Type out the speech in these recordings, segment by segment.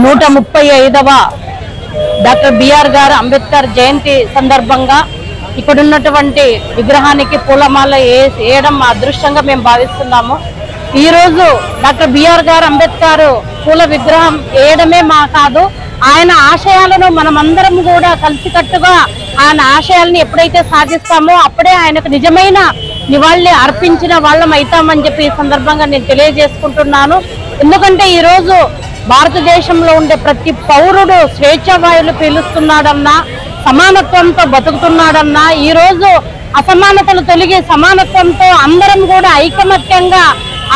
135వ doctor BR గారు అంబేద్కర్ జయంతి సందర్భంగా ఇక్కడున్నటువంటి విగ్రహానికి పూలమాల వేయడం మా అదృష్టంగా మేము భావిస్తున్నాము. ఈ రోజు డాక్టర్ బిఆర్ గారు అంబేద్కర్ పూల విగ్రహం వేయడమే మా కాదు, ఆయన ఆశయాలను మనమందరం కూడా కలిసికట్టుగా ఆయన ఆశయాలను ఎప్పుడైతే సాధిస్తామో అప్పుడే ఆయనకు నిజమైన నివాళి అర్పించిన వాళ్ళం అవుతామని చెప్పి ఈ సందర్భంగా నేను తెలియజేసుకుంటున్నాను. ఎందుకంటే ఈ రోజు భారతదేశంలో ఉండే ప్రతి పౌరుడు స్వేచ్ఛావాయులు పీలుస్తున్నాడన్నా, సమానత్వంతో బతుకుతున్నాడన్నా, ఈ రోజు అసమానతలు తొలగి సమానత్వంతో అందరం కూడా ఐకమత్యంగా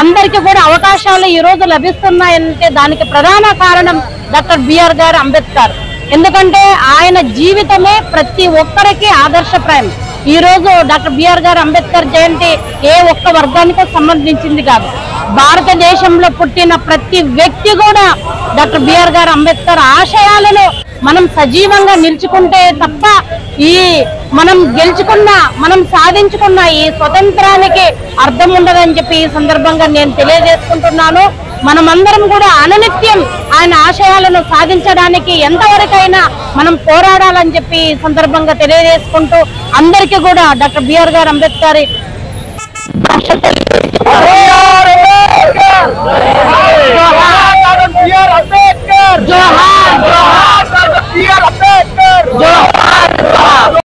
అందరికీ కూడా అవకాశాలు ఈ రోజు లభిస్తున్నాయంటే దానికి ప్రధాన కారణం డాక్టర్ బిఆర్ గారు అంబేద్కర్. ఎందుకంటే ఆయన జీవితమే ప్రతి ఒక్కరికి ఆదర్శప్రాయం. ఈ రోజు డాక్టర్ బిఆర్ గారు అంబేద్కర్ జయంతి ఏ ఒక్క వర్గానికి సంబంధించింది కాదు, భారతదేశంలో పుట్టిన ప్రతి వ్యక్తి కూడా డాక్టర్ బిఆర్ గారు అంబేద్కర్ ఆశయాలను మనం సజీవంగా నిలుచుకుంటే తప్ప ఈ మనం సాధించుకున్న ఈ స్వతంత్రానికి అర్థం ఉండదని చెప్పి ఈ సందర్భంగా నేను తెలియజేసుకుంటున్నాను. మనమందరం కూడా అనునిత్యం ఆయన ఆశయాలను సాధించడానికి ఎంతవరకైనా మనం పోరాడాలని చెప్పి ఈ సందర్భంగా తెలియజేసుకుంటూ అందరికీ కూడా డాక్టర్ బిఆర్ గారు అంబేద్కర్